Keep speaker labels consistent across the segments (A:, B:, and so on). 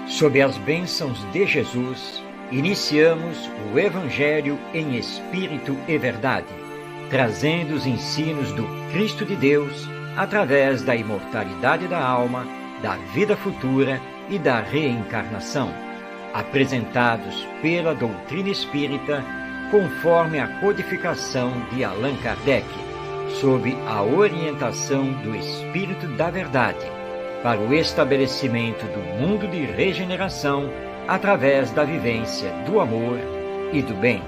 A: Sob as bênçãos de Jesus, iniciamos o Evangelho em Espírito e Verdade, trazendo os ensinos do Cristo de Deus através da imortalidade da alma, da vida futura e da reencarnação, apresentados pela doutrina espírita conforme a codificação de Allan Kardec, sob a orientação do Espírito da Verdade, para o estabelecimento do mundo de regeneração através da vivência do amor e do bem.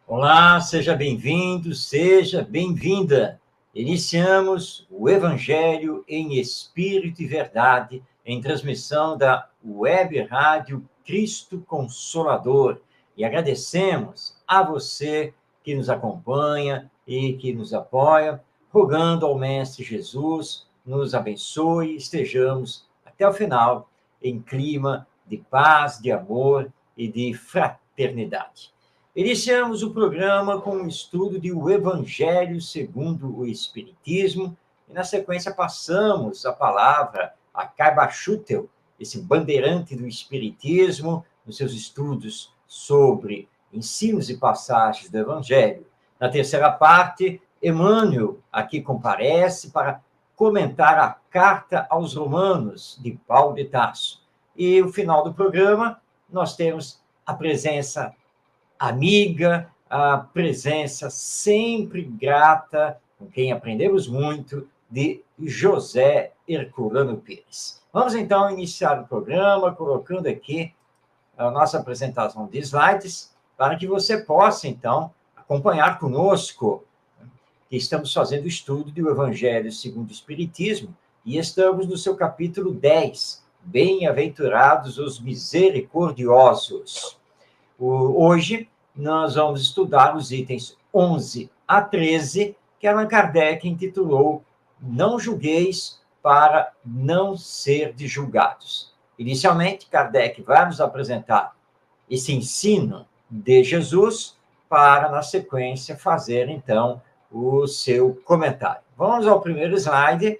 A: Olá, seja bem-vindo, seja bem-vinda. Iniciamos o Evangelho em Espírito e Verdade, em transmissão da Web Rádio Cristo Consolador. E agradecemos a você que nos acompanha e que nos apoia, rogando ao Mestre Jesus, nos abençoe, estejamos até o final em clima de paz, de amor e de fraternidade. Iniciamos o programa com um estudo de o Evangelho segundo o Espiritismo, e na sequência passamos a palavra a Karl Schutel, esse bandeirante do Espiritismo, nos seus estudos sobre ensinos e passagens do Evangelho. Na terceira parte, Emmanuel aqui comparece para comentar a Carta aos Romanos, de Paulo de Tarso. E no final do programa, nós temos a presença amiga, a presença sempre grata, com quem aprendemos muito, de José Herculano Pires. Vamos, então, iniciar o programa colocando aqui a nossa apresentação de slides, para que você possa, então, acompanhar conosco, que estamos fazendo o estudo do Evangelho segundo o Espiritismo, e estamos no seu capítulo 10, Bem-aventurados os misericordiosos. Hoje, nós vamos estudar os itens 11 a 13, que Allan Kardec intitulou Não julgueis para não ser julgados. Inicialmente, Kardec vai nos apresentar esse ensino de Jesus para, na sequência, fazer, então, o seu comentário. Vamos ao primeiro slide.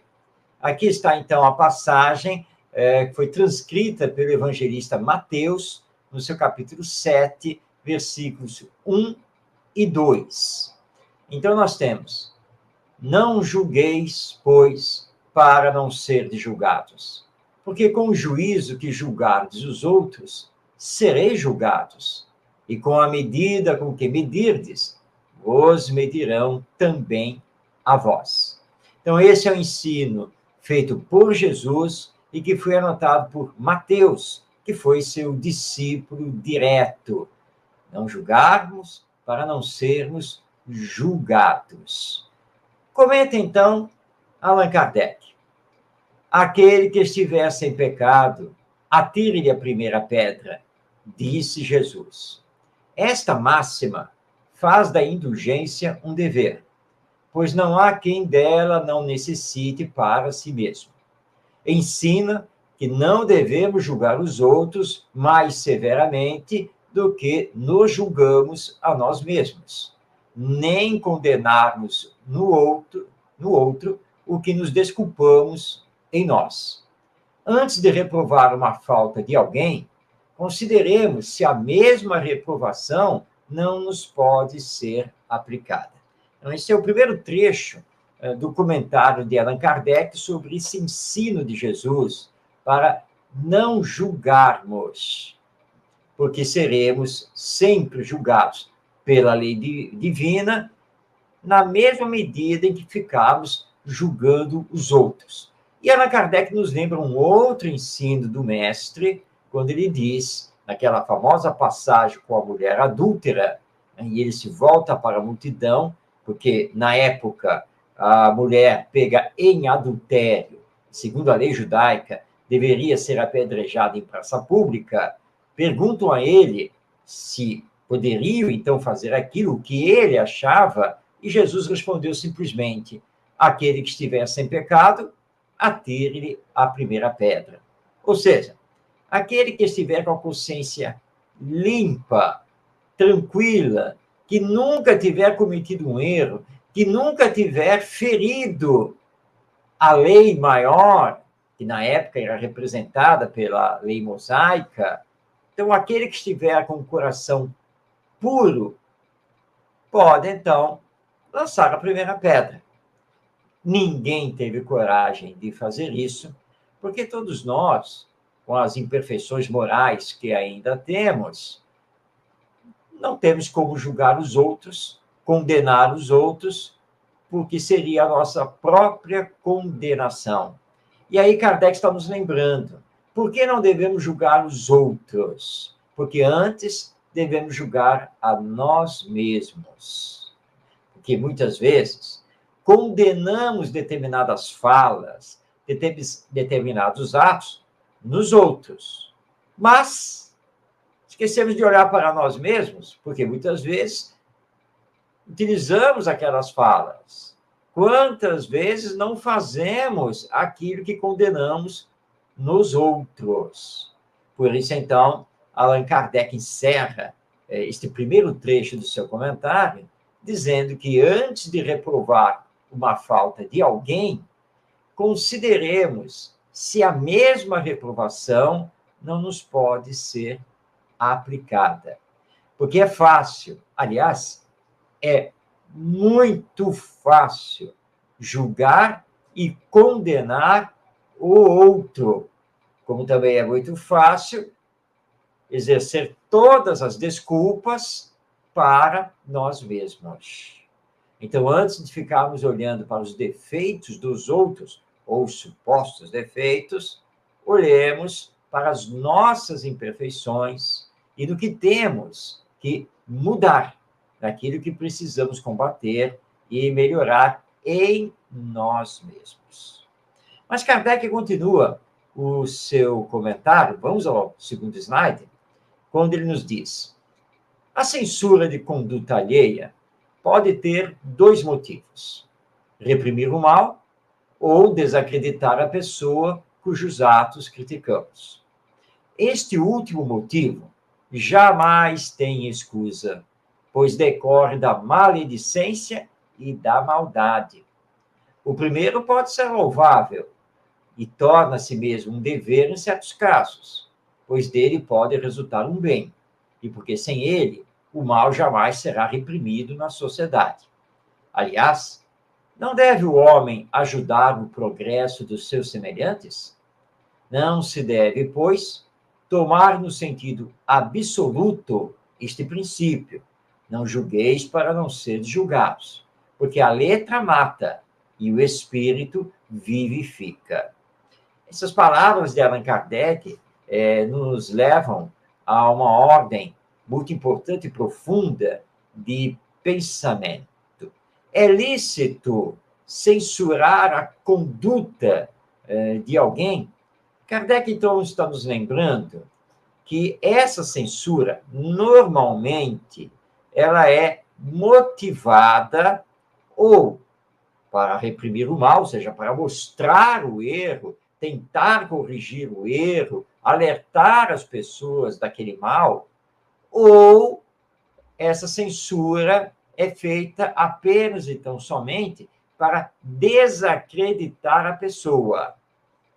A: Aqui está, então, a passagem que foi transcrita pelo evangelista Mateus, no seu capítulo 7, versículos 1 e 2. Então, nós temos: Não julgueis, pois, para não ser julgados. Porque com o juízo que julgardes os outros, sereis julgados. E com a medida com que medirdes, vos medirão também a vós. Então, esse é o ensino feito por Jesus e que foi anotado por Mateus, que foi seu discípulo direto. Não julgarmos para não sermos julgados. Comenta, então, Allan Kardec. Aquele que estiver sem pecado, atire-lhe a primeira pedra, disse Jesus. Esta máxima faz da indulgência um dever, pois não há quem dela não necessite para si mesmo. Ensina que não devemos julgar os outros mais severamente do que nos julgamos a nós mesmos, nem condenarmos no outro o que nos desculpamos em nós. Antes de reprovar uma falta de alguém, consideremos se a mesma reprovação não nos pode ser aplicada. Então, esse é o primeiro trecho do comentário de Allan Kardec sobre esse ensino de Jesus para não julgarmos, porque seremos sempre julgados pela lei divina, na mesma medida em que ficamos julgando os outros. E Allan Kardec nos lembra um outro ensino do mestre, quando ele diz, naquela famosa passagem com a mulher adúltera, e ele se volta para a multidão, porque, na época, a mulher pega em adultério, segundo a lei judaica, deveria ser apedrejada em praça pública. Perguntam a ele se poderiam, então, fazer aquilo que ele achava, e Jesus respondeu simplesmente: aquele que estiver sem pecado, atire-lhe a primeira pedra. Ou seja, aquele que estiver com a consciência limpa, tranquila, que nunca tiver cometido um erro, que nunca tiver ferido a lei maior, que na época era representada pela lei mosaica. Então, aquele que estiver com o coração puro, pode, então, lançar a primeira pedra. Ninguém teve coragem de fazer isso, porque todos nós, com as imperfeições morais que ainda temos, não temos como julgar os outros, condenar os outros, porque seria a nossa própria condenação. E aí Kardec está nos lembrando, por que não devemos julgar os outros? Porque antes devemos julgar a nós mesmos. Porque muitas vezes condenamos determinadas falas, determinados atos nos outros. Mas esquecemos de olhar para nós mesmos, porque muitas vezes utilizamos aquelas falas. Quantas vezes não fazemos aquilo que condenamos nos outros? Por isso, então, Allan Kardec encerra este primeiro trecho do seu comentário, dizendo que antes de reprovar uma falta de alguém, consideremos se a mesma reprovação não nos pode ser aplicada. Porque é fácil, aliás, é muito fácil julgar e condenar o outro, como também é muito fácil exercer todas as desculpas para nós mesmos. Então, antes de ficarmos olhando para os defeitos dos outros, ou supostos defeitos, olhemos para as nossas imperfeições e do que temos que mudar, daquilo que precisamos combater e melhorar em nós mesmos. Mas Kardec continua o seu comentário, vamos ao segundo slide, quando ele nos diz: a censura de conduta alheia pode ter dois motivos: reprimir o mal ou desacreditar a pessoa cujos atos criticamos. Este último motivo jamais tem escusa, pois decorre da maledicência e da maldade. O primeiro pode ser louvável e torna-se mesmo um dever em certos casos, pois dele pode resultar um bem, e porque sem ele, o mal jamais será reprimido na sociedade. Aliás, não deve o homem ajudar no progresso dos seus semelhantes? Não se deve, pois, tomar no sentido absoluto este princípio: não julgueis para não seres julgados, porque a letra mata e o espírito vivifica. Essas palavras de Allan Kardec nos levam a uma ordem muito importante e profunda de pensamento. É lícito censurar a conduta de alguém? Kardec, então, está nos lembrando que essa censura, normalmente, ela é motivada ou para reprimir o mal, ou seja, para mostrar o erro, tentar corrigir o erro, alertar as pessoas daquele mal, ou essa censura é feita apenas, então, somente para desacreditar a pessoa.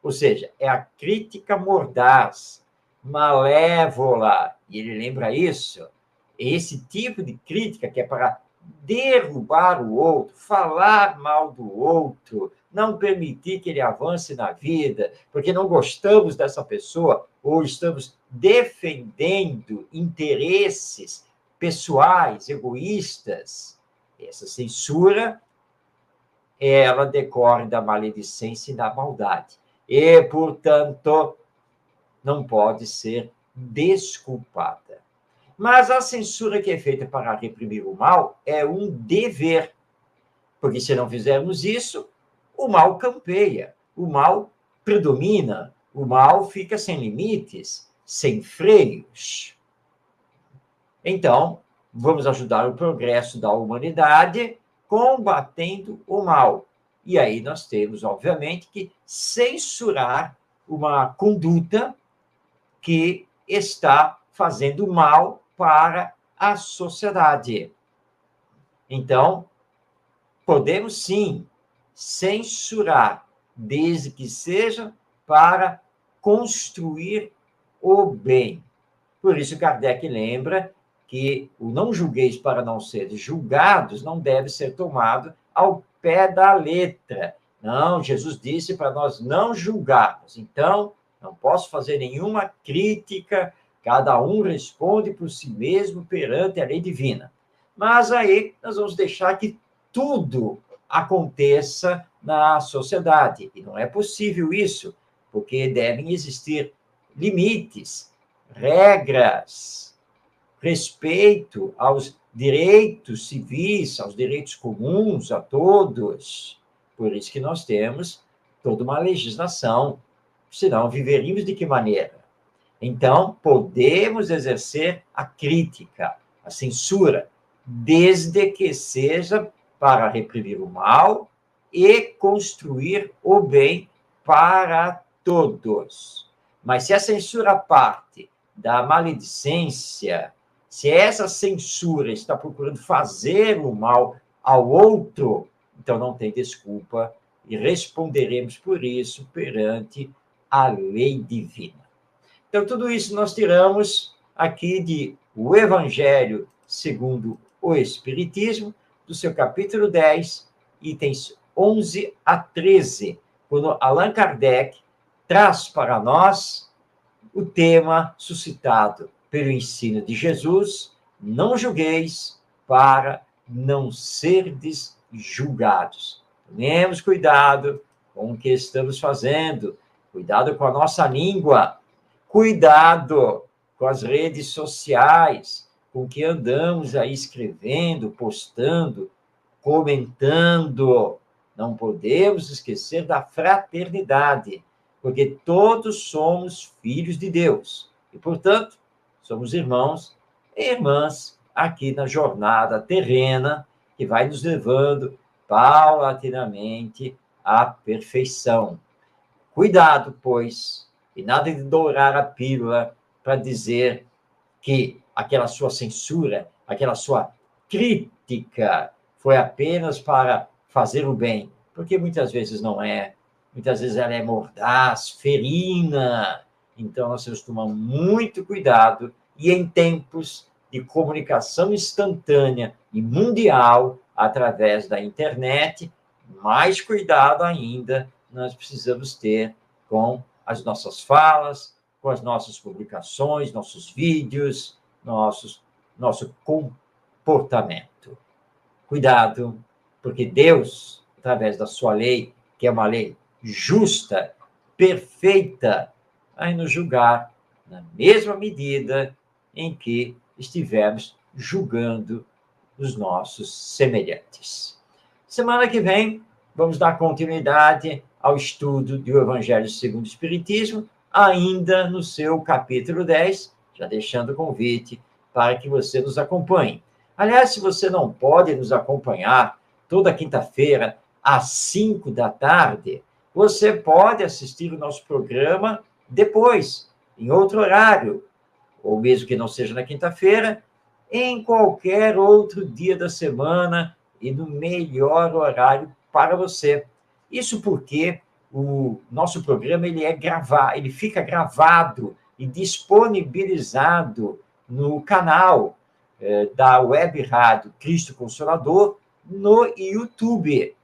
A: Ou seja, é a crítica mordaz, malévola, e ele lembra isso, esse tipo de crítica que é para derrubar o outro, falar mal do outro, não permitir que ele avance na vida, porque não gostamos dessa pessoa ou estamos defendendo interesses pessoais, egoístas. Essa censura, ela decorre da maledicência e da maldade. E, portanto, não pode ser desculpada. Mas a censura que é feita para reprimir o mal é um dever, porque se não fizermos isso, o mal campeia, o mal predomina, o mal fica sem limites, sem freios. Então, vamos ajudar o progresso da humanidade combatendo o mal. E aí nós temos, obviamente, que censurar uma conduta que está fazendo mal para a sociedade. Então, podemos sim censurar, desde que seja para construir o bem. Por isso, Kardec lembra que o não julgueis para não seres julgados não deve ser tomado ao pé da letra. Não, Jesus disse para nós não julgarmos. Então, não posso fazer nenhuma crítica, cada um responde por si mesmo perante a lei divina. Mas aí nós vamos deixar que tudo aconteça na sociedade. E não é possível isso, porque devem existir limites, regras, respeito aos direitos civis, aos direitos comuns a todos. Por isso que nós temos toda uma legislação, senão viveríamos de que maneira? Então, podemos exercer a crítica, a censura, desde que seja para reprimir o mal e construir o bem para todos. Mas se a censura parte da maledicência, se essa censura está procurando fazer o mal ao outro, então não tem desculpa e responderemos por isso perante a lei divina. Então, tudo isso nós tiramos aqui de O Evangelho segundo o Espiritismo, do seu capítulo 10, itens 11 a 13, quando Allan Kardec traz para nós o tema suscitado pelo ensino de Jesus: não julgueis para não serdes julgados. Tenhamos cuidado com o que estamos fazendo, cuidado com a nossa língua, cuidado com as redes sociais, com o que andamos aí escrevendo, postando, comentando. Não podemos esquecer da fraternidade, porque todos somos filhos de Deus e, portanto, somos irmãos e irmãs aqui na jornada terrena que vai nos levando paulatinamente à perfeição. Cuidado, pois, e nada de dourar a pílula para dizer que aquela sua censura, aquela sua crítica foi apenas para fazer o bem, porque muitas vezes não é. Muitas vezes ela é mordaz, ferina. Então, nós temos que tomar muito cuidado. E em tempos de comunicação instantânea e mundial, através da internet, mais cuidado ainda nós precisamos ter com as nossas falas, com as nossas publicações, nossos vídeos, nosso comportamento. Cuidado, porque Deus, através da sua lei, que é uma lei justa, perfeita, vai nos julgar na mesma medida em que estivermos julgando os nossos semelhantes. Semana que vem, vamos dar continuidade ao estudo do Evangelho segundo o Espiritismo, ainda no seu capítulo 10, já deixando o convite para que você nos acompanhe. Aliás, se você não pode nos acompanhar toda quinta-feira, às 5 da tarde, você pode assistir o nosso programa depois, em outro horário, ou mesmo que não seja na quinta-feira, em qualquer outro dia da semana e no melhor horário para você. Isso porque o nosso programa ele fica gravado e disponibilizado no canal da Web Rádio Cristo Consolador no YouTube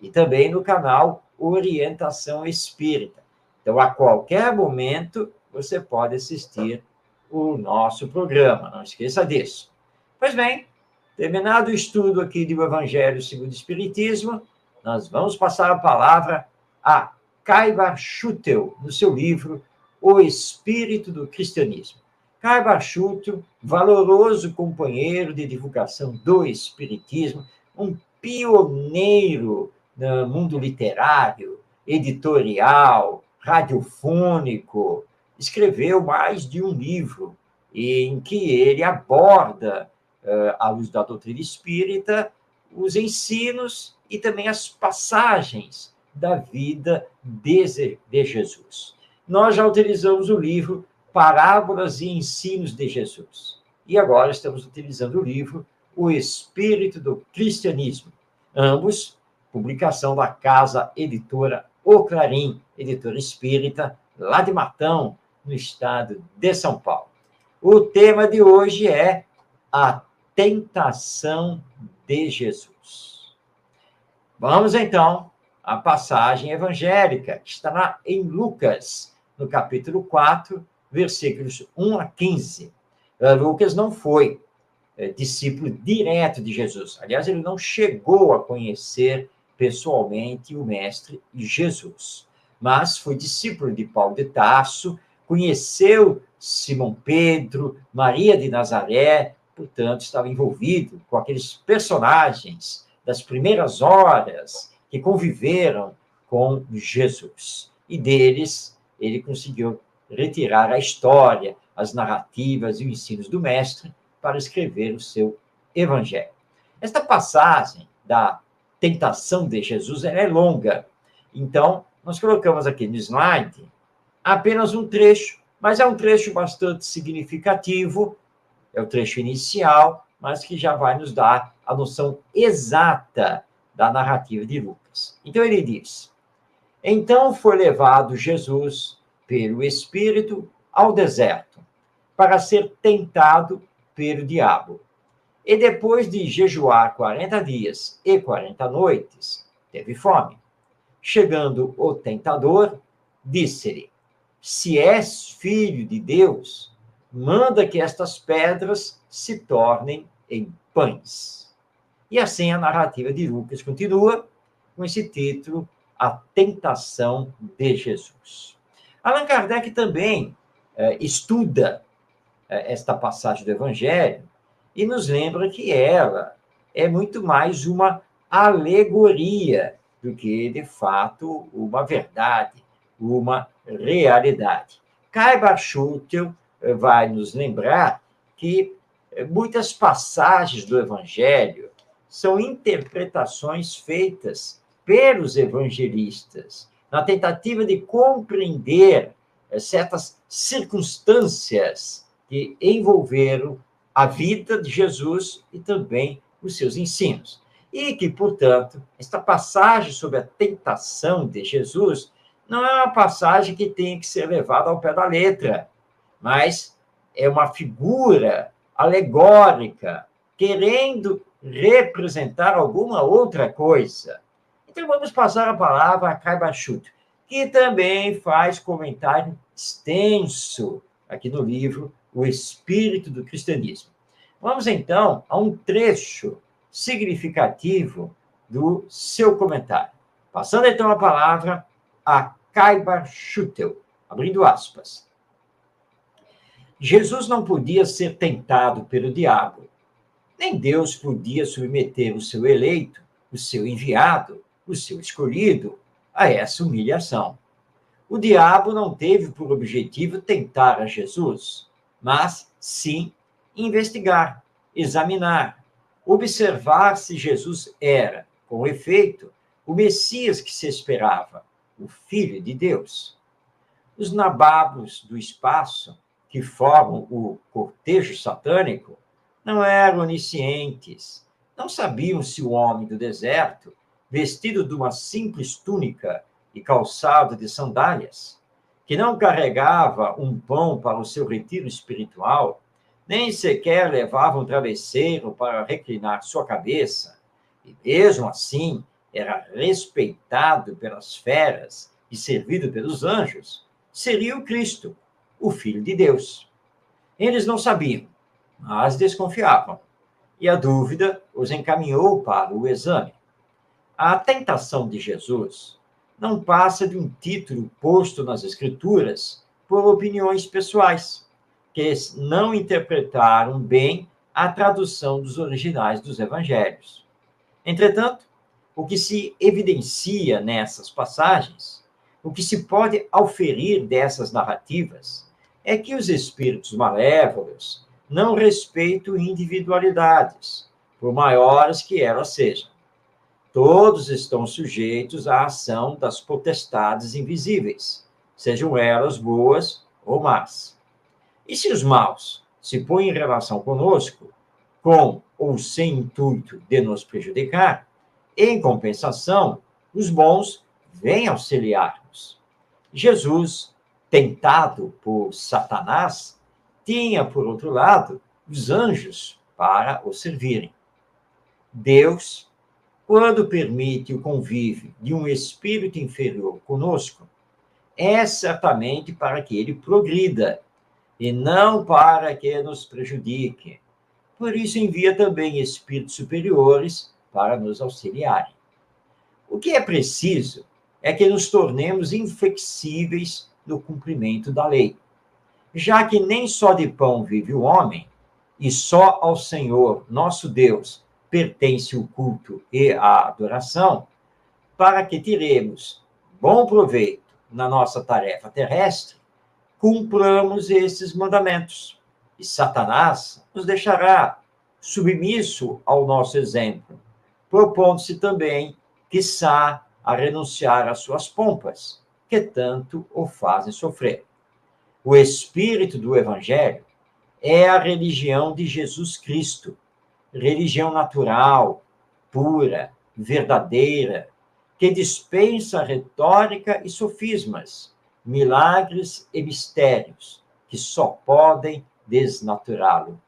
A: e também no canal Orientação Espírita. Então, a qualquer momento, você pode assistir o nosso programa, não esqueça disso. Pois bem, terminado o estudo aqui do Evangelho segundo o Espiritismo, nós vamos passar a palavra a Caibar Schutel, no seu livro O Espírito do Cristianismo. Caibar Schutel, valoroso companheiro de divulgação do Espiritismo, um pioneiro no mundo literário, editorial, radiofônico, escreveu mais de um livro em que ele aborda, à luz da doutrina espírita, os ensinos e também as passagens da vida de Jesus. Nós já utilizamos o livro Parábolas e Ensinos de Jesus. E agora estamos utilizando o livro O Espírito do Cristianismo. ambos publicação da casa editora O Clarim, editora espírita, lá de Matão, no estado de São Paulo. O tema de hoje é a tentação de Jesus. Vamos, então, à passagem evangélica, que está em Lucas, no capítulo 4, versículos 1 a 15. Lucas não foi discípulo direto de Jesus. Aliás, ele não chegou a conhecer pessoalmente o mestre Jesus, mas foi discípulo de Paulo de Tarso, conheceu Simão Pedro, Maria de Nazaré, portanto, estava envolvido com aqueles personagens das primeiras horas que conviveram com Jesus. E deles, ele conseguiu retirar a história, as narrativas e os ensinos do mestre para escrever o seu evangelho. Esta passagem da tentação de Jesus é longa. Então, nós colocamos aqui no slide apenas um trecho, mas é um trecho bastante significativo, é o trecho inicial, mas que já vai nos dar a noção exata da narrativa de Lucas. Então, ele diz: então foi levado Jesus pelo Espírito ao deserto, para ser tentado pelo diabo. E depois de jejuar 40 dias e 40 noites, teve fome. Chegando o tentador, disse-lhe: se és filho de Deus, manda que estas pedras se tornem em pães. E assim a narrativa de Lucas continua com esse título, A Tentação de Jesus. Allan Kardec também estuda esta passagem do Evangelho e nos lembra que ela é muito mais uma alegoria do que, de fato, uma verdade, uma realidade. Kai Barschuttel vai nos lembrar que muitas passagens do Evangelho são interpretações feitas pelos evangelistas, na tentativa de compreender certas circunstâncias que envolveram a vida de Jesus e também os seus ensinos. E que, portanto, esta passagem sobre a tentação de Jesus não é uma passagem que tem que ser levada ao pé da letra, mas é uma figura alegórica, querendo representar alguma outra coisa. Então, vamos passar a palavra a Kai Barschuttel, que também faz comentário extenso aqui no livro O Espírito do Cristianismo. Vamos, então, a um trecho significativo do seu comentário. Passando, então, a palavra a Kai Barschuttel, abrindo aspas. Jesus não podia ser tentado pelo diabo, nem Deus podia submeter o seu eleito, o seu enviado, o seu escolhido, a essa humilhação. O diabo não teve por objetivo tentar a Jesus, mas, sim, investigar, examinar, observar se Jesus era, com efeito, o Messias que se esperava, o Filho de Deus. Os nababos do espaço, que formam o cortejo satânico, não eram oniscientes, não sabiam se o homem do deserto, vestido de uma simples túnica e calçado de sandálias, que não carregava um pão para o seu retiro espiritual, nem sequer levava um travesseiro para reclinar sua cabeça, e mesmo assim era respeitado pelas feras e servido pelos anjos, seria o Cristo, o Filho de Deus. Eles não sabiam, mas desconfiavam, e a dúvida os encaminhou para o exame. A tentação de Jesus não passa de um título posto nas Escrituras por opiniões pessoais, que não interpretaram bem a tradução dos originais dos evangelhos. Entretanto, o que se evidencia nessas passagens, o que se pode auferir dessas narrativas, é que os espíritos malévolos não respeitam individualidades, por maiores que elas sejam. Todos estão sujeitos à ação das potestades invisíveis, sejam elas boas ou más. E se os maus se põem em relação conosco, com ou sem intuito de nos prejudicar, Em compensação, os bons vêm auxiliar-nos. Jesus, tentado por Satanás, tinha, por outro lado, os anjos para o servirem. Deus, quando permite o convívio de um espírito inferior conosco, é certamente para que ele progrida e não para que nos prejudique. Por isso envia também espíritos superiores para nos auxiliarem. O que é preciso é que nos tornemos inflexíveis no cumprimento da lei, já que nem só de pão vive o homem, e só ao Senhor, nosso Deus, pertence o culto e a adoração, para que tiremos bom proveito na nossa tarefa terrestre, cumpramos esses mandamentos. E Satanás nos deixará submisso ao nosso exemplo, propondo-se também, quiçá, a renunciar às suas pompas, que tanto o fazem sofrer. O espírito do Evangelho é a religião de Jesus Cristo, religião natural, pura, verdadeira, que dispensa retórica e sofismas, milagres e mistérios, que só podem desnaturá-lo.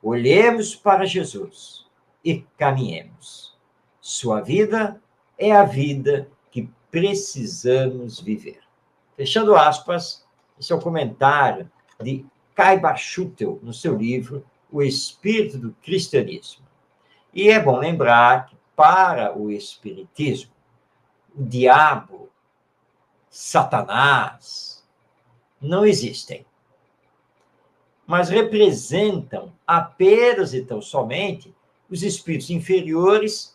A: Olhemos para Jesus e caminhemos. Sua vida é a vida que precisamos viver. Fechando aspas, esse é o comentário de Caiba Schutel, no seu livro O Espírito do Cristianismo. E é bom lembrar que, para o Espiritismo, o diabo, Satanás, não existem, mas representam apenas e tão somente os espíritos inferiores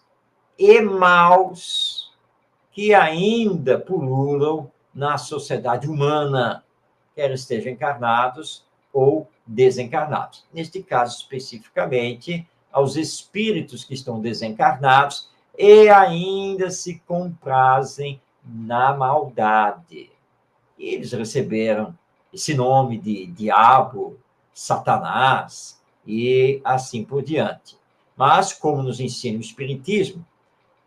A: e maus que ainda pululam na sociedade humana, quer estejam encarnados ou desencarnados. Neste caso, especificamente, aos espíritos que estão desencarnados e ainda se comprazem na maldade. E eles receberam esse nome de diabo, Satanás e assim por diante. Mas, como nos ensina o Espiritismo,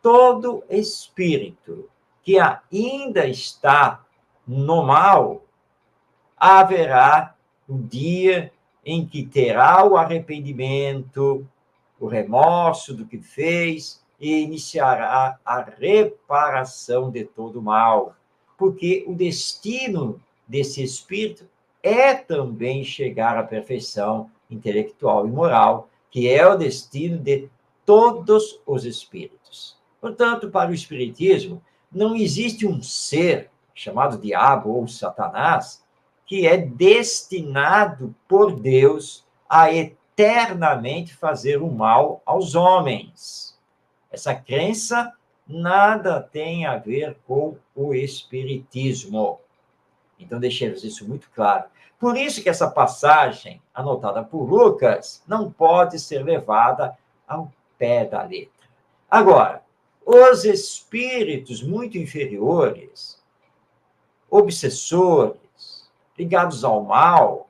A: todo espírito que ainda está no mal, haverá um dia em que terá o arrependimento, o remorso do que fez e iniciará a reparação de todo o mal. Porque o destino desse espírito é também chegar à perfeição intelectual e moral, que é o destino de todos os espíritos. Portanto, para o Espiritismo, não existe um ser chamado diabo ou Satanás que é destinado por Deus a eternamente fazer o mal aos homens. Essa crença nada tem a ver com o Espiritismo. Então, deixemos isso muito claro. Por isso que essa passagem, anotada por Lucas, não pode ser levada ao pé da letra. Agora, os espíritos muito inferiores, obsessores, ligados ao mal,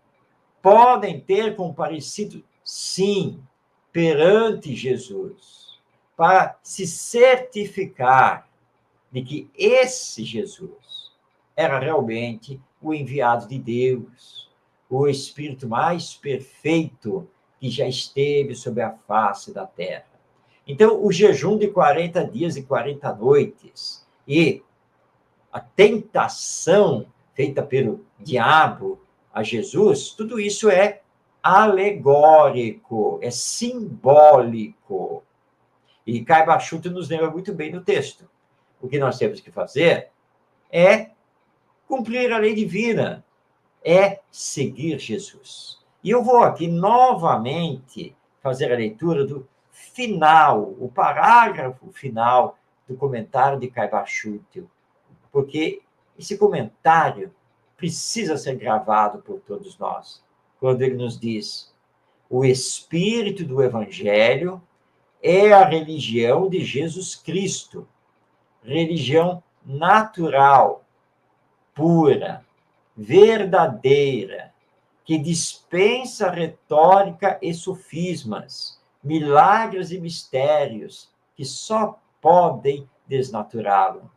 A: podem ter comparecido, sim, perante Jesus, para se certificar de que esse Jesus era realmente o enviado de Deus, o Espírito mais perfeito que já esteve sobre a face da terra. Então, o jejum de 40 dias e 40 noites e a tentação feita pelo diabo a Jesus, tudo isso é alegórico, é simbólico. E Caiba Schutel nos lembra muito bem no texto. O que nós temos que fazer é cumprir a lei divina, é seguir Jesus. E eu vou aqui novamente fazer a leitura do final, o parágrafo final do comentário de Caiba Schutel, porque esse comentário precisa ser gravado por todos nós, quando ele nos diz: o espírito do Evangelho é a religião de Jesus Cristo, religião natural, pura, verdadeira, que dispensa retórica e sofismas, milagres e mistérios, que só podem desnaturá-lo.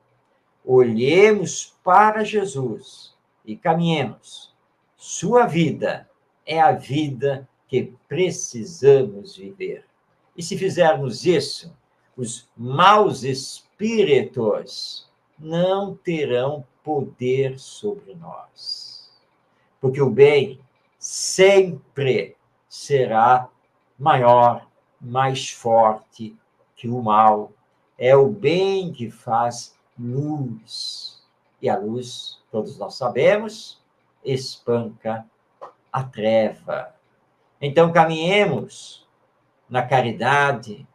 A: Olhemos para Jesus e caminhemos. Sua vida é a vida que precisamos viver. E se fizermos isso, os maus espíritos não terão poder sobre nós. Porque o bem sempre será maior, mais forte que o mal. É o bem que faz luz. E a luz, todos nós sabemos, espanca a treva. Então, caminhemos na caridade,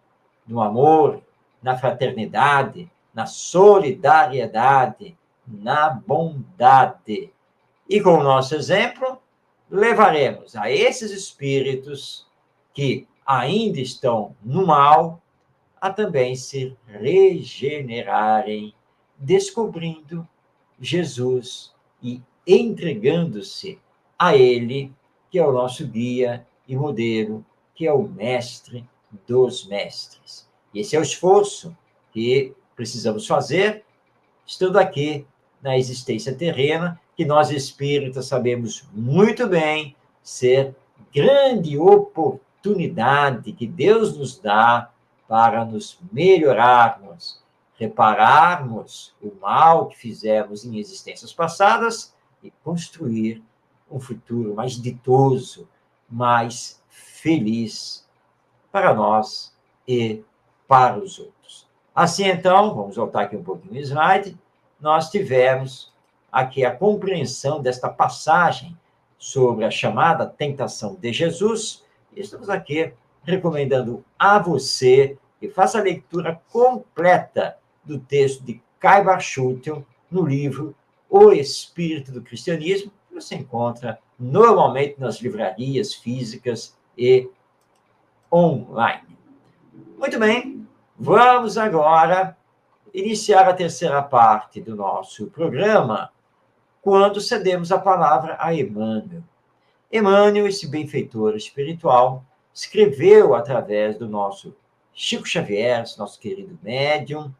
A: no amor, na fraternidade, na solidariedade, na bondade. E com o nosso exemplo, levaremos a esses espíritos que ainda estão no mal a também se regenerarem, descobrindo Jesus e entregando-se a Ele, que é o nosso guia e modelo, que é o mestre dos mestres. E esse é o esforço que precisamos fazer, estando aqui na existência terrena, que nós espíritas sabemos muito bem ser grande oportunidade que Deus nos dá para nos melhorarmos, repararmos o mal que fizemos em existências passadas e construir um futuro mais ditoso, mais feliz para nós e para os outros. Assim, então, vamos voltar aqui um pouquinho no slide, nós tivemos aqui a compreensão desta passagem sobre a chamada tentação de Jesus. E estamos aqui recomendando a você que faça a leitura completa do texto de Kai Barschuttel no livro O Espírito do Cristianismo, que você encontra normalmente nas livrarias físicas e online. Muito bem, vamos agora iniciar a terceira parte do nosso programa, quando cedemos a palavra a Emmanuel. Emmanuel, esse benfeitor espiritual, escreveu através do nosso Chico Xavier, nosso querido médium,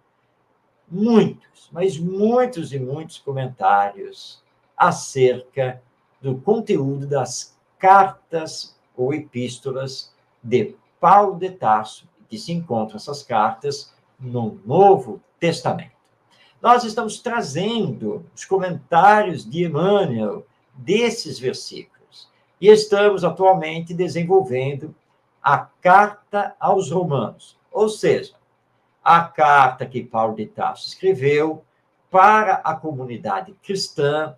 A: muitos, mas muitos e muitos comentários acerca do conteúdo das cartas ou epístolas de Paulo de Tarso, que se encontram essas cartas no Novo Testamento. Nós estamos trazendo os comentários de Emmanuel desses versículos e estamos atualmente desenvolvendo a Carta aos Romanos, ou seja, a carta que Paulo de Tarso escreveu para a comunidade cristã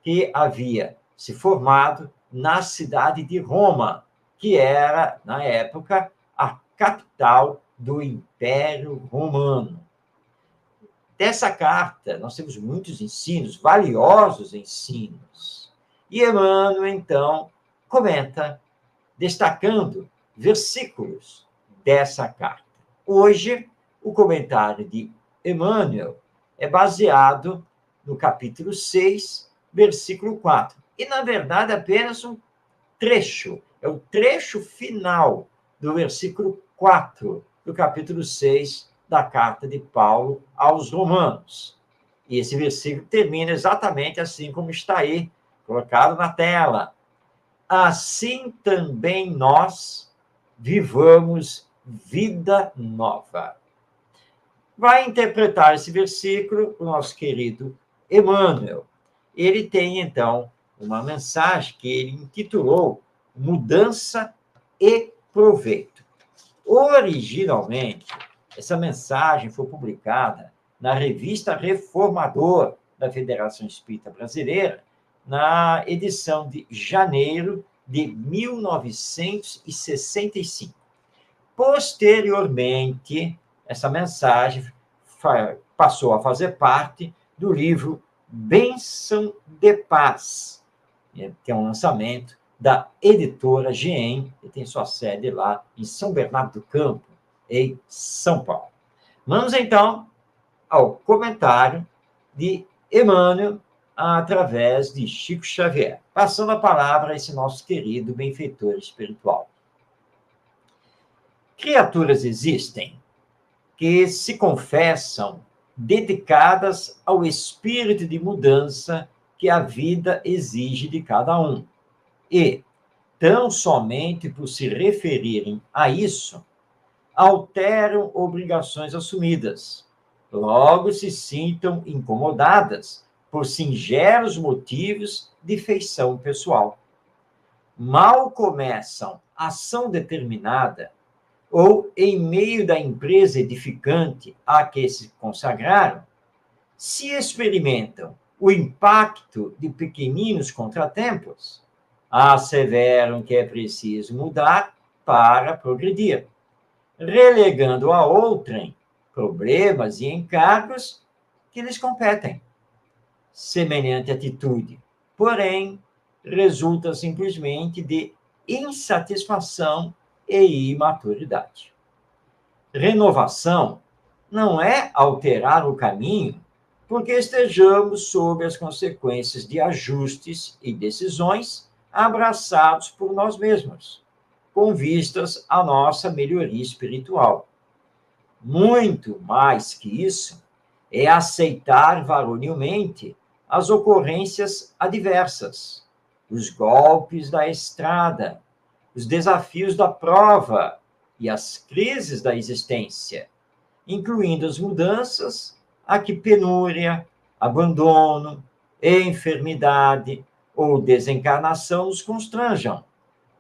A: que havia se formado na cidade de Roma, que era, na época, a capital do Império Romano. Dessa carta, nós temos muitos ensinos, valiosos ensinos. E Emmanuel, então, comenta, destacando versículos dessa carta. Hoje, o comentário de Emmanuel é baseado no capítulo 6, versículo 4. E, na verdade, apenas um trecho. É o trecho final do versículo 4 do capítulo 6 da carta de Paulo aos Romanos. E esse versículo termina exatamente assim como está aí, colocado na tela. Assim também nós vivamos vida nova. Vai interpretar esse versículo o nosso querido Emmanuel. Ele tem, então, uma mensagem que ele intitulou Mudança e Proveito. Originalmente, essa mensagem foi publicada na Revista Reformador da Federação Espírita Brasileira, na edição de janeiro de 1965. Posteriormente, essa mensagem passou a fazer parte do livro Bênção de Paz, que é um lançamento da editora GEM, que tem sua sede lá em São Bernardo do Campo, em São Paulo. Vamos, então, ao comentário de Emmanuel através de Chico Xavier, passando a palavra a esse nosso querido benfeitor espiritual. Criaturas existem que se confessam dedicadas ao espírito de mudança que a vida exige de cada um. E, tão somente por se referirem a isso, alteram obrigações assumidas. Logo se sintam incomodadas por singelos motivos de feição pessoal. Mal começam ação determinada, ou em meio da empresa edificante a que se consagraram, se experimentam o impacto de pequeninos contratempos, asseveram que é preciso mudar para progredir, relegando a outrem problemas e encargos que lhes competem. Semelhante atitude, porém, resulta simplesmente de insatisfação e imaturidade. Renovação não é alterar o caminho porque estejamos sob as consequências de ajustes e decisões abraçados por nós mesmos, com vistas à nossa melhoria espiritual. Muito mais que isso, é aceitar varonilmente as ocorrências adversas, os golpes da estrada, os desafios da prova e as crises da existência, incluindo as mudanças a que penúria, abandono, enfermidade ou desencarnação nos constranjam,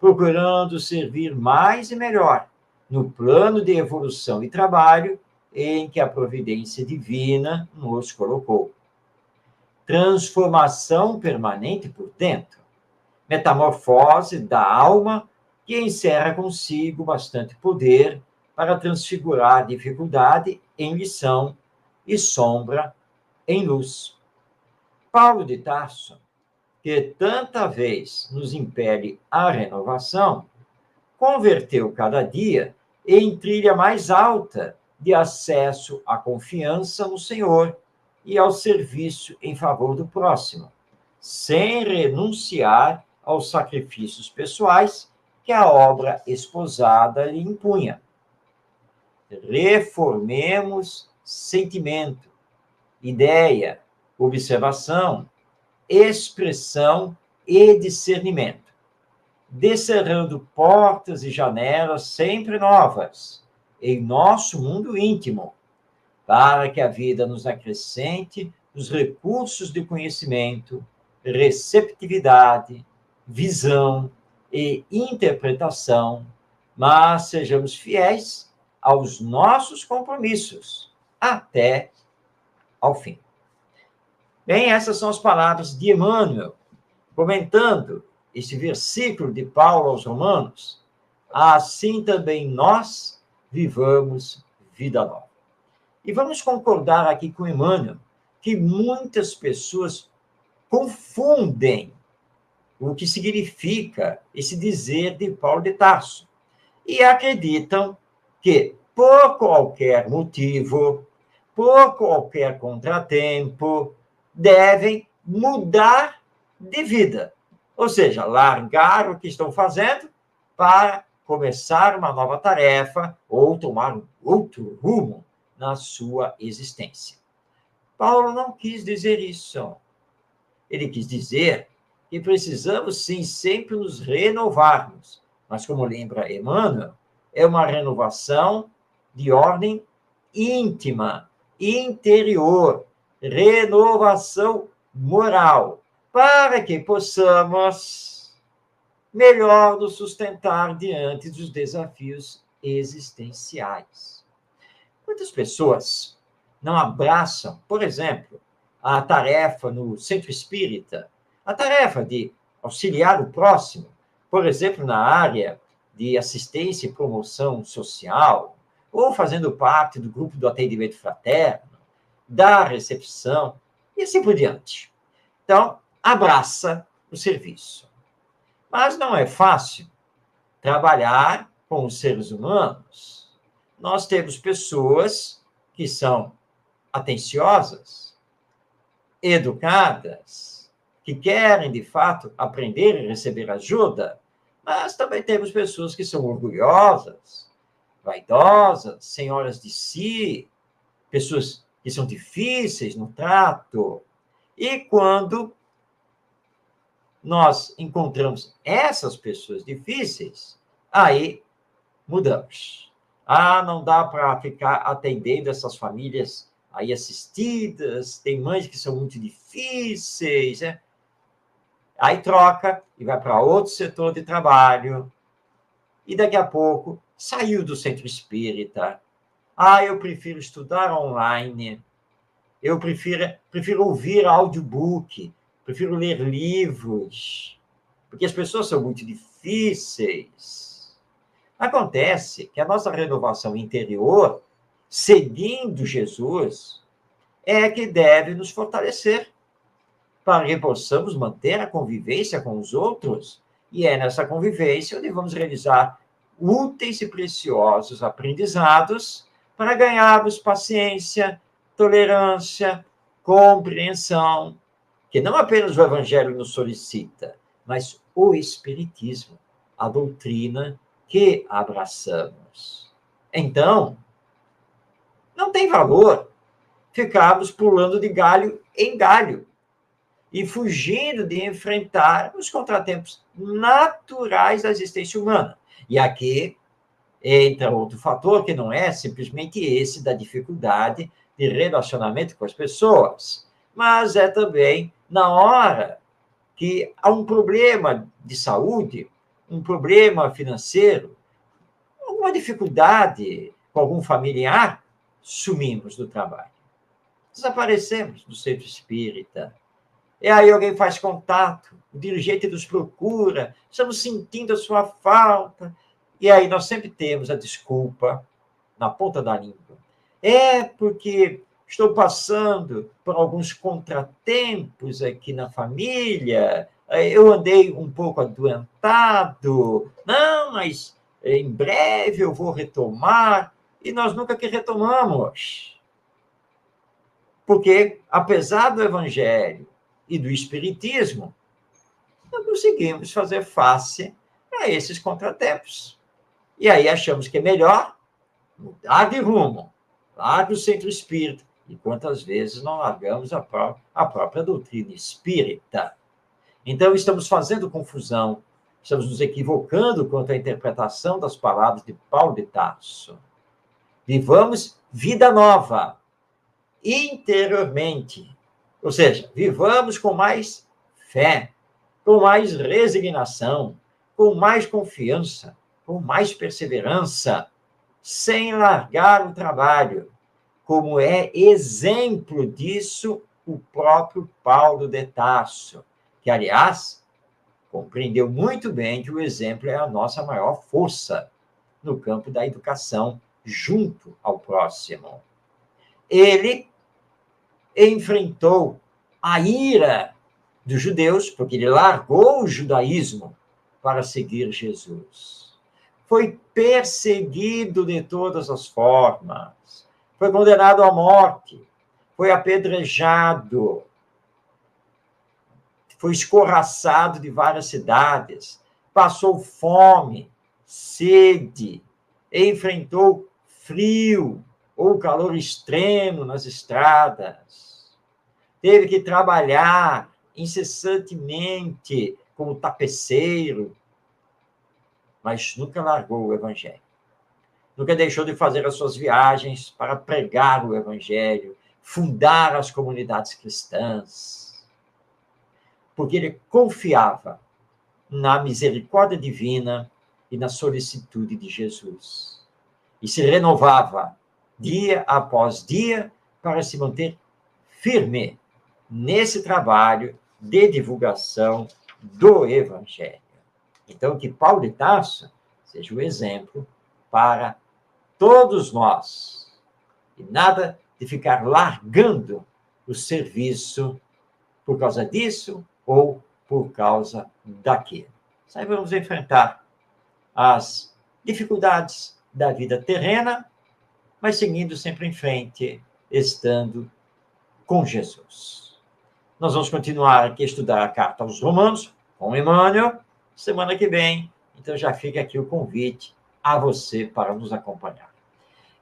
A: procurando servir mais e melhor no plano de evolução e trabalho em que a providência divina nos colocou. Transformação permanente por dentro, metamorfose da alma que encerra consigo bastante poder para transfigurar dificuldade em lição e sombra em luz. Paulo de Tarso, que tanta vez nos impele a renovação, converteu cada dia em trilha mais alta de acesso à confiança no Senhor e ao serviço em favor do próximo, sem renunciar aos sacrifícios pessoais que a obra esposada lhe impunha. Reformemos sentimento, ideia, observação, expressão e discernimento, descerrando portas e janelas sempre novas em nosso mundo íntimo, para que a vida nos acrescente os recursos de conhecimento, receptividade, visão e interpretação, mas sejamos fiéis aos nossos compromissos até ao fim. Bem, essas são as palavras de Emmanuel, comentando este versículo de Paulo aos Romanos. Assim também nós vivamos vida nova. E vamos concordar aqui com Emmanuel que muitas pessoas confundem o que significa esse dizer de Paulo de Tarso e acreditam que, por qualquer motivo, por qualquer contratempo, devem mudar de vida. Ou seja, largar o que estão fazendo para começar uma nova tarefa ou tomar um outro rumo na sua existência. Paulo não quis dizer isso. Ele quis dizer que precisamos, sim, sempre nos renovarmos. Mas, como lembra Emmanuel, é uma renovação de ordem íntima, interior, renovação moral, para que possamos melhor nos sustentar diante dos desafios existenciais. Muitas pessoas não abraçam, por exemplo, a tarefa no centro espírita, a tarefa de auxiliar o próximo, por exemplo, na área de assistência e promoção social, ou fazendo parte do grupo do atendimento fraterno, da recepção, e assim por diante. Então, abraça o serviço. Mas não é fácil trabalhar com os seres humanos. Nós temos pessoas que são atenciosas, educadas, que querem, de fato, aprender e receber ajuda, mas também temos pessoas que são orgulhosas, vaidosas, senhoras de si, pessoas que são difíceis no trato. E quando nós encontramos essas pessoas difíceis, aí mudamos. Ah, não dá para ficar atendendo essas famílias aí assistidas, tem mães que são muito difíceis, né? Aí troca e vai para outro setor de trabalho, e daqui a pouco saiu do centro espírita. Ah, eu prefiro estudar online, eu prefiro ouvir audiobook, prefiro ler livros, porque as pessoas são muito difíceis. Acontece que a nossa renovação interior, seguindo Jesus, é que deve nos fortalecer para que possamos manter a convivência com os outros. E é nessa convivência onde vamos realizar úteis e preciosos aprendizados para ganharmos paciência, tolerância, compreensão, que não apenas o Evangelho nos solicita, mas o Espiritismo, a doutrina que abraçamos. Então, não tem valor ficarmos pulando de galho em galho e fugindo de enfrentar os contratempos naturais da existência humana. E aqui entra outro fator que não é simplesmente esse da dificuldade de relacionamento com as pessoas, mas é também na hora que há um problema de saúde, um problema financeiro, alguma dificuldade com algum familiar, sumimos do trabalho. Desaparecemos do centro espírita. E aí alguém faz contato, o dirigente nos procura, estamos sentindo a sua falta. E aí nós sempre temos a desculpa na ponta da língua. É porque estou passando por alguns contratempos aqui na família, eu andei um pouco adoentado, não, mas em breve eu vou retomar, e nós nunca que retomamos. Porque, apesar do Evangelho e do Espiritismo, não conseguimos fazer face a esses contratempos. E aí achamos que é melhor mudar de rumo, larga o centro espírita. E quantas vezes não largamos a própria doutrina espírita? Então, estamos fazendo confusão, estamos nos equivocando quanto à interpretação das palavras de Paulo de Tarso. Vivamos vida nova, interiormente. Ou seja, vivamos com mais fé, com mais resignação, com mais confiança, com mais perseverança, sem largar o trabalho, como é exemplo disso o próprio Paulo de Tarso, que, aliás, compreendeu muito bem que o exemplo é a nossa maior força no campo da educação, junto ao próximo. Ele enfrentou a ira dos judeus, porque ele largou o judaísmo para seguir Jesus. Foi perseguido de todas as formas, foi condenado à morte, foi apedrejado, foi escorraçado de várias cidades, passou fome, sede, enfrentou frio ou calor extremo nas estradas, teve que trabalhar incessantemente como tapeceiro, mas nunca largou o Evangelho. Nunca deixou de fazer as suas viagens para pregar o Evangelho, fundar as comunidades cristãs, porque ele confiava na misericórdia divina e na solicitude de Jesus. E se renovava dia após dia para se manter firme nesse trabalho de divulgação do Evangelho. Então, que Paulo de Tarso seja o exemplo para todos nós. E nada de ficar largando o serviço por causa disso ou por causa daquilo. Saibamos enfrentar as dificuldades da vida terrena, mas seguindo sempre em frente, estando com Jesus. Nós vamos continuar aqui a estudar a carta aos Romanos com Emmanuel, semana que vem. Então já fica aqui o convite a você para nos acompanhar.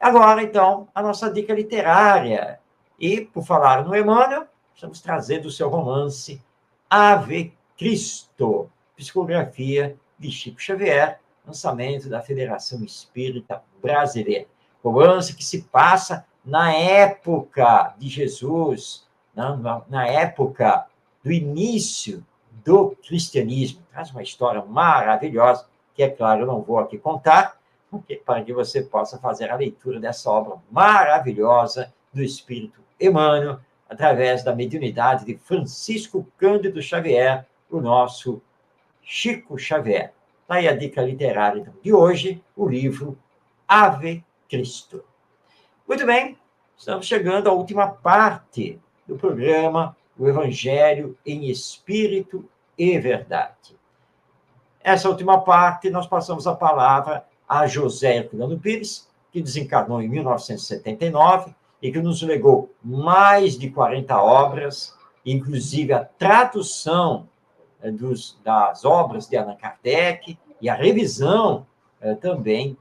A: Agora, então, a nossa dica literária. E, por falar no Emmanuel, estamos trazendo o seu romance Ave Cristo, psicografia de Chico Xavier, lançamento da Federação Espírita Brasileira. Romance que se passa na época de Jesus, na época do início do cristianismo. Traz uma história maravilhosa, que, é claro, eu não vou aqui contar, para que você possa fazer a leitura dessa obra maravilhosa do Espírito Emmanuel, através da mediunidade de Francisco Cândido Xavier, o nosso Chico Xavier. Está aí a dica literária então, de hoje, o livro Ave Cristo. Muito bem, estamos chegando à última parte do programa, o Evangelho em Espírito e Verdade. Essa última parte, nós passamos a palavra a José Herculano Pires, que desencarnou em 1979 e que nos legou mais de 40 obras, inclusive a tradução das obras de Allan Kardec e a revisão também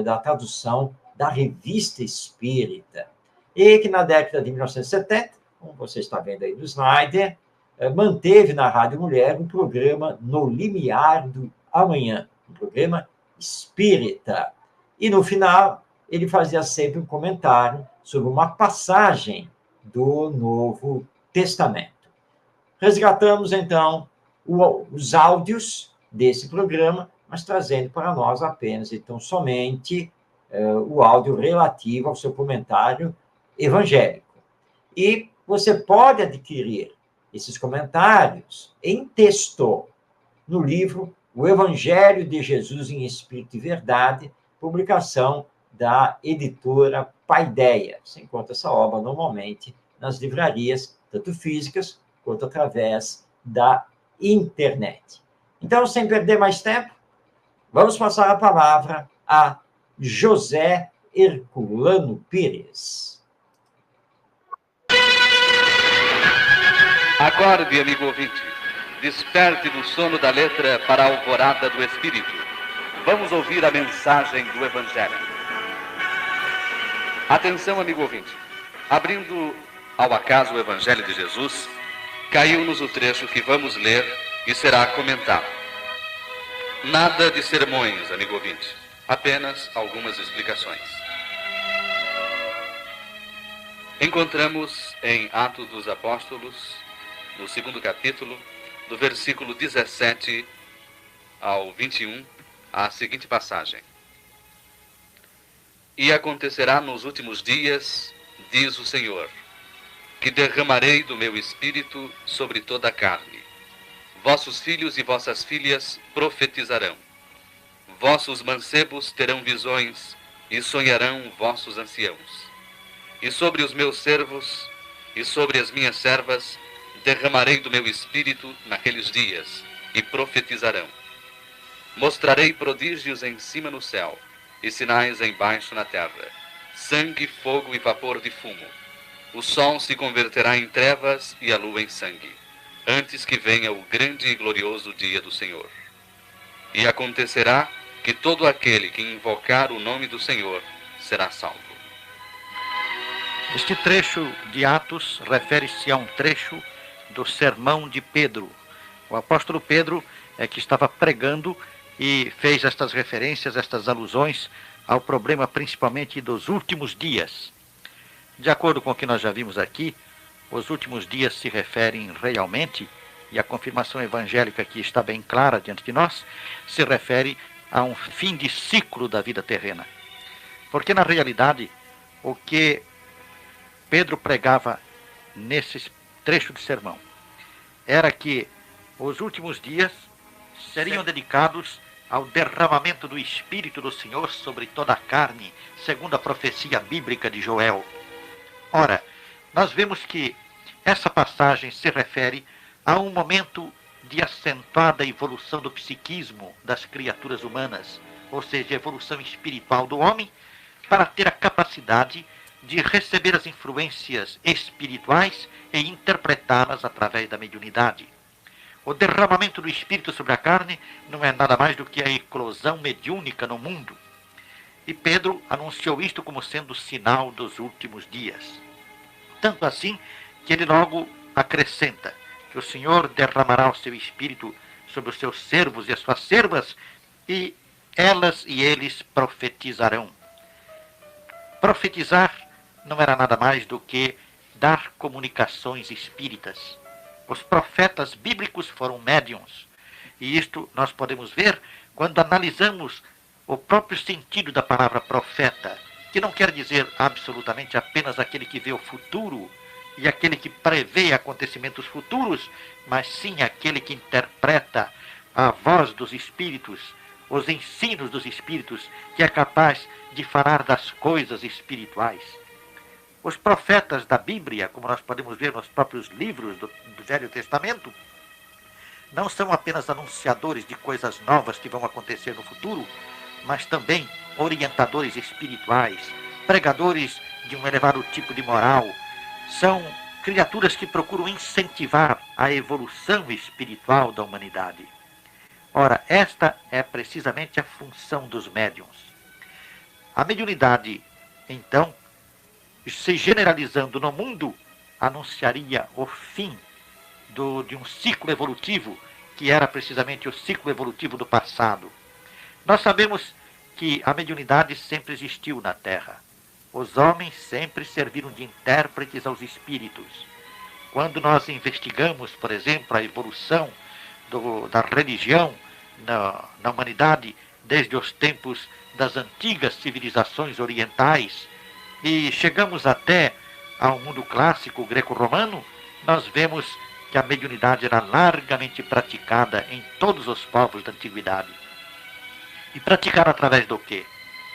A: da tradução da Revista Espírita. E que na década de 1970, como você está vendo aí no slide, manteve na Rádio Mulher um programa No Limiar do Amanhã, um programa espírita. E no final, ele fazia sempre um comentário sobre uma passagem do Novo Testamento. Resgatamos, então, os áudios desse programa, mas trazendo para nós apenas, então, somente o áudio relativo ao seu comentário evangélico. E você pode adquirir esses comentários em texto no livro O Evangelho de Jesus em Espírito e Verdade, publicação da editora Paideia. Você encontra essa obra normalmente nas livrarias, tanto físicas quanto através da internet. Então, sem perder mais tempo, vamos passar a palavra a José Herculano Pires.
B: Acorde, amigo ouvinte. Desperte do sono da letra para a alvorada do Espírito. Vamos ouvir a mensagem do Evangelho. Atenção, amigo ouvinte. Abrindo ao acaso o Evangelho de Jesus, caiu-nos o trecho que vamos ler e será comentado. Nada de sermões, amigo ouvinte. Apenas algumas explicações. Encontramos em Atos dos Apóstolos, no 2º capítulo, do versículo 17 ao 21, a seguinte passagem. E acontecerá nos últimos dias, diz o Senhor, que derramarei do meu espírito sobre toda a carne. Vossos filhos e vossas filhas profetizarão. Vossos mancebos terão visões e sonharão vossos anciãos. E sobre os meus servos e sobre as minhas servas derramarei do meu espírito naqueles dias, e profetizarão. Mostrarei prodígios em cima no céu, e sinais embaixo na terra, sangue, fogo e vapor de fumo. O sol se converterá em trevas e a lua em sangue, antes que venha o grande e glorioso dia do Senhor. E acontecerá que todo aquele que invocar o nome do Senhor será salvo.
C: Este trecho de Atos refere-se a um trecho do sermão de Pedro. O apóstolo Pedro é que estava pregando e fez estas referências, estas alusões ao problema principalmente dos últimos dias. De acordo com o que nós já vimos aqui, os últimos dias se referem realmente, e a confirmação evangélica que está bem clara diante de nós, se refere a um fim de ciclo da vida terrena. Porque na realidade, o que Pedro pregava nesse trecho de sermão era que os últimos dias seriam dedicados ao derramamento do Espírito do Senhor sobre toda a carne, segundo a profecia bíblica de Joel. Ora, nós vemos que essa passagem se refere a um momento de acentuada evolução do psiquismo das criaturas humanas, ou seja, a evolução espiritual do homem, para ter a capacidade de receber as influências espirituais e interpretá-las através da mediunidade. O derramamento do Espírito sobre a carne não é nada mais do que a eclosão mediúnica no mundo. E Pedro anunciou isto como sendo o sinal dos últimos dias. Tanto assim que ele logo acrescenta que o Senhor derramará o seu Espírito sobre os seus servos e as suas servas, e elas e eles profetizarão. Profetizar não era nada mais do que dar comunicações espíritas. Os profetas bíblicos foram médiuns. E isto nós podemos ver quando analisamos o próprio sentido da palavra profeta, que não quer dizer absolutamente apenas aquele que vê o futuro e aquele que prevê acontecimentos futuros, mas sim aquele que interpreta a voz dos espíritos, os ensinos dos espíritos, que é capaz de falar das coisas espirituais. Os profetas da Bíblia, como nós podemos ver nos próprios livros do Velho Testamento, não são apenas anunciadores de coisas novas que vão acontecer no futuro, mas também orientadores espirituais, pregadores de um elevado tipo de moral. São criaturas que procuram incentivar a evolução espiritual da humanidade. Ora, esta é precisamente a função dos médiuns. A mediunidade, então, se generalizando no mundo, anunciaria o fim de um ciclo evolutivo, que era precisamente o ciclo evolutivo do passado. Nós sabemos que a mediunidade sempre existiu na Terra. Os homens sempre serviram de intérpretes aos espíritos. Quando nós investigamos, por exemplo, a evolução da religião na humanidade, desde os tempos das antigas civilizações orientais, e chegamos até ao mundo clássico greco-romano, nós vemos que a mediunidade era largamente praticada em todos os povos da antiguidade. E praticada através do quê?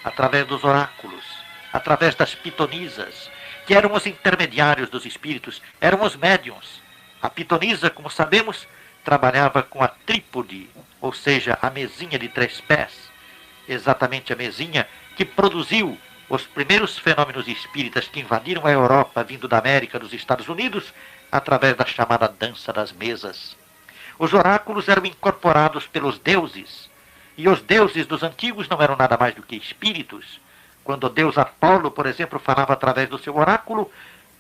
C: Através dos oráculos, através das pitonisas, que eram os intermediários dos espíritos, eram os médiuns. A pitonisa, como sabemos, trabalhava com a trípode, ou seja, a mesinha de 3 pés, exatamente a mesinha que produziu os primeiros fenômenos espíritas que invadiram a Europa, vindo da América, dos Estados Unidos, através da chamada dança das mesas. Os oráculos eram incorporados pelos deuses, e os deuses dos antigos não eram nada mais do que espíritos. Quando o deus Apolo, por exemplo, falava através do seu oráculo,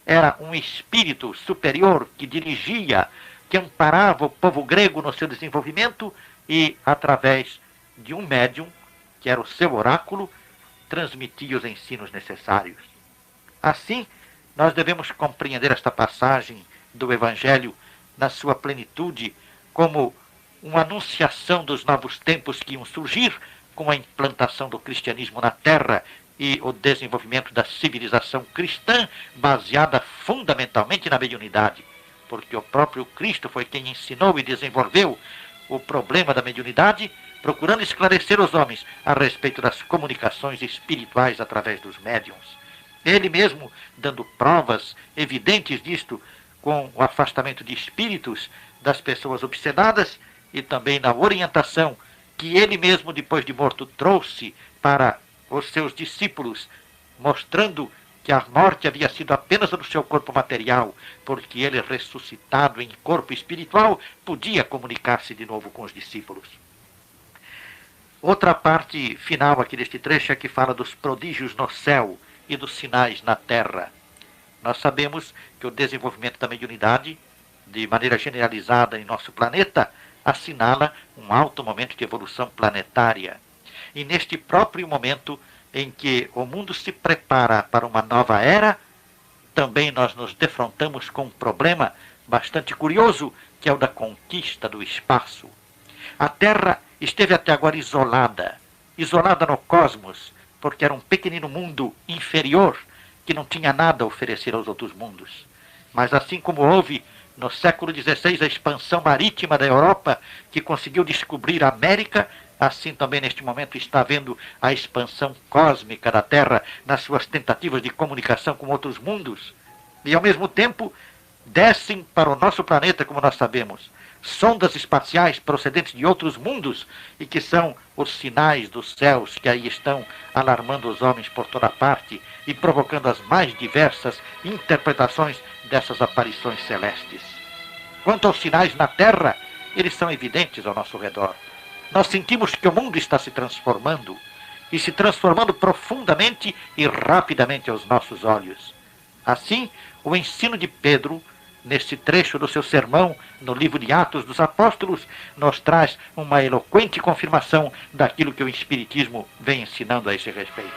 C: era um espírito superior que dirigia, que amparava o povo grego no seu desenvolvimento e, através de um médium, que era o seu oráculo, transmitia os ensinos necessários. Assim, nós devemos compreender esta passagem do Evangelho na sua plenitude como uma anunciação dos novos tempos que iam surgir com a implantação do cristianismo na Terra e o desenvolvimento da civilização cristã baseada fundamentalmente na mediunidade, porque o próprio Cristo foi quem ensinou e desenvolveu o problema da mediunidade, procurando esclarecer os homens a respeito das comunicações espirituais através dos médiuns. Ele mesmo dando provas evidentes disto com o afastamento de espíritos das pessoas obsedadas e também na orientação que ele mesmo, depois de morto, trouxe para os seus discípulos, mostrando que a morte havia sido apenas do seu corpo material, porque ele, ressuscitado em corpo espiritual, podia comunicar-se de novo com os discípulos. Outra parte final aqui deste trecho é que fala dos prodígios no céu e dos sinais na terra. Nós sabemos que o desenvolvimento da mediunidade, de maneira generalizada em nosso planeta, assinala um alto momento de evolução planetária. E neste próprio momento em que o mundo se prepara para uma nova era, também nós nos defrontamos com um problema bastante curioso, que é o da conquista do espaço. A Terra esteve até agora isolada no cosmos, porque era um pequenino mundo inferior, que não tinha nada a oferecer aos outros mundos. Mas assim como houve no século XVI a expansão marítima da Europa, que conseguiu descobrir a América, assim também neste momento está havendo a expansão cósmica da Terra nas suas tentativas de comunicação com outros mundos. E ao mesmo tempo descem para o nosso planeta, como nós sabemos, sondas espaciais procedentes de outros mundos e que são os sinais dos céus que aí estão alarmando os homens por toda parte e provocando as mais diversas interpretações dessas aparições celestes. Quanto aos sinais na Terra, eles são evidentes ao nosso redor. Nós sentimos que o mundo está se transformando e se transformando profundamente e rapidamente aos nossos olhos. Assim, o ensino de Pedro, neste trecho do seu sermão, no livro de Atos dos Apóstolos, nos traz uma eloquente confirmação daquilo que o Espiritismo vem ensinando a esse respeito.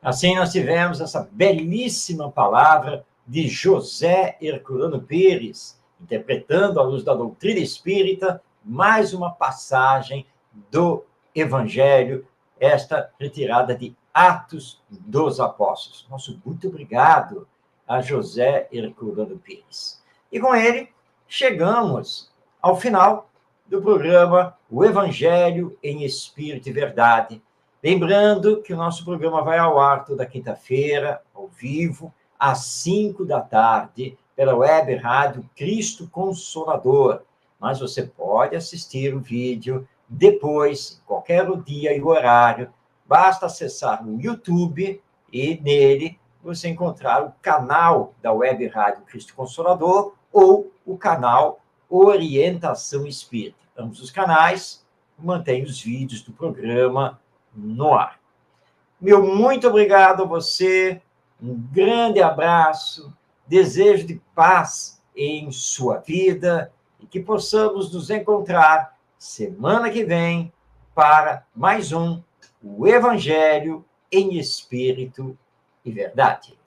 A: Assim, nós tivemos essa belíssima palavra de José Herculano Pires, interpretando à luz da doutrina espírita, mais uma passagem do Evangelho, esta retirada de Atos dos Apóstolos. Nosso muito obrigado a José Herculano Pires. E com ele, chegamos ao final do programa O Evangelho em Espírito e Verdade. Lembrando que o nosso programa vai ao ar toda quinta-feira, ao vivo, às 5 da tarde, pela web rádio Cristo Consolador. Mas você pode assistir o vídeo depois, em qualquer dia e horário. Basta acessar o YouTube e nele você encontrar o canal da web rádio Cristo Consolador ou o canal Orientação Espírita. Ambos os canais mantêm os vídeos do programa no ar. Meu muito obrigado a você, um grande abraço, desejo de paz em sua vida e que possamos nos encontrar semana que vem para mais um O Evangelho em Espírito e Verdade.